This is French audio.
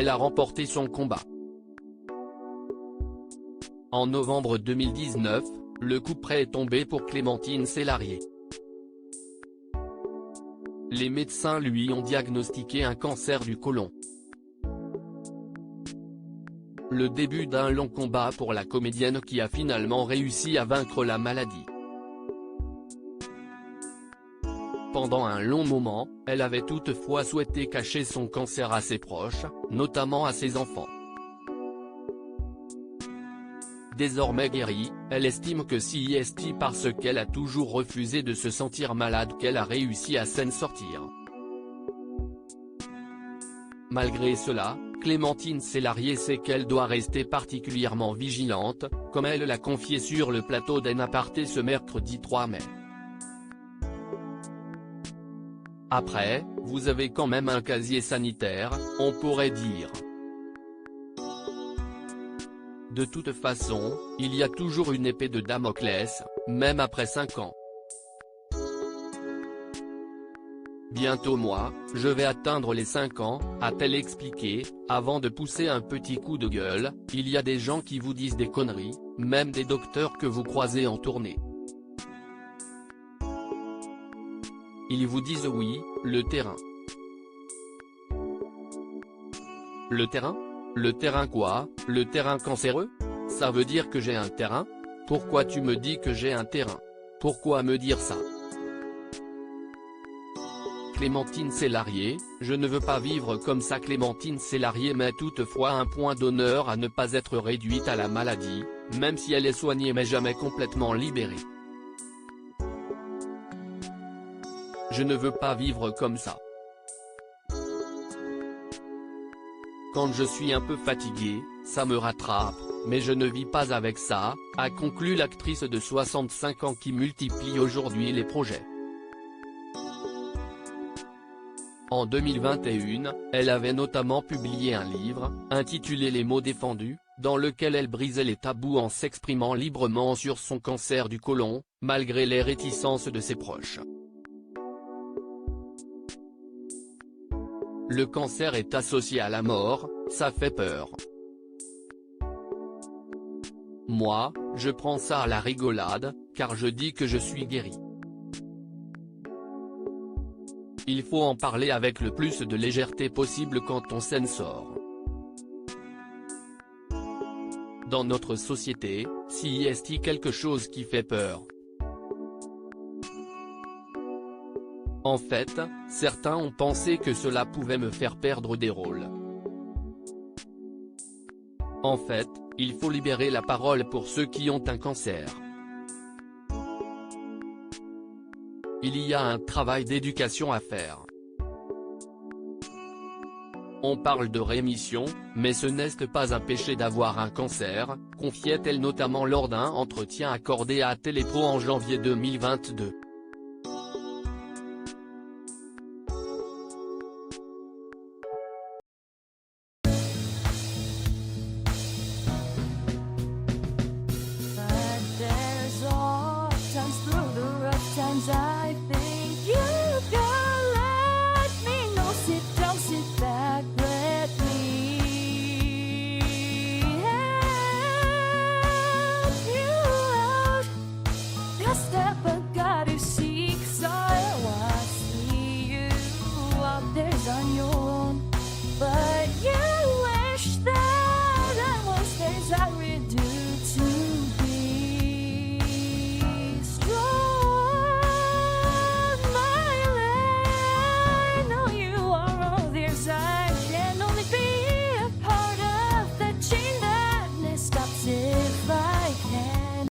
elle a remporté son combat. En novembre 2019, le coup près est tombé pour Clémentine Célarié. Les médecins lui ont diagnostiqué un cancer du côlon. Le début d'un long combat pour la comédienne qui a finalement réussi à vaincre la maladie. Pendant un long moment, elle avait toutefois souhaité cacher son cancer à ses proches, notamment à ses enfants. Désormais guérie, elle estime que c'est parce qu'elle a toujours refusé de se sentir malade qu'elle a réussi à s'en sortir. Malgré cela, Clémentine Célarié sait qu'elle doit rester particulièrement vigilante, comme elle l'a confié sur le plateau d'En Aparté ce mercredi 3 mai. Après, vous avez quand même un casier sanitaire, on pourrait dire. De toute façon, il y a toujours une épée de Damoclès, même après 5 ans. Bientôt moi, je vais atteindre les 5 ans, a-t-elle expliqué, avant de pousser un petit coup de gueule. Il y a des gens qui vous disent des conneries, même des docteurs que vous croisez en tournée. Ils vous disent oui, le terrain. Le terrain ? Le terrain quoi? Le terrain cancéreux? Ça veut dire que j'ai un terrain? Pourquoi tu me dis que j'ai un terrain? Pourquoi me dire ça? Clémentine Célarié, je ne veux pas vivre comme ça. Clémentine Célarié met toutefois un point d'honneur à ne pas être réduite à la maladie, même si elle est soignée mais jamais complètement libérée. Je ne veux pas vivre comme ça. Quand je suis un peu fatiguée, ça me rattrape, mais je ne vis pas avec ça, a conclu l'actrice de 65 ans qui multiplie aujourd'hui les projets. En 2021, elle avait notamment publié un livre, intitulé Les mots défendus, dans lequel elle brisait les tabous en s'exprimant librement sur son cancer du côlon, malgré les réticences de ses proches. Le cancer est associé à la mort, ça fait peur. Moi, je prends ça à la rigolade, car je dis que je suis guérie. Il faut en parler avec le plus de légèreté possible quand on s'en sort. Dans notre société, c'est quelque chose qui fait peur. En fait, certains ont pensé que cela pouvait me faire perdre des rôles. En fait, il faut libérer la parole pour ceux qui ont un cancer. Il y a un travail d'éducation à faire. On parle de rémission, mais ce n'est pas un péché d'avoir un cancer, confiait-elle notamment lors d'un entretien accordé à Télépro en janvier 2022. I think you can let me know. Sit back, let me help you out. Just step back.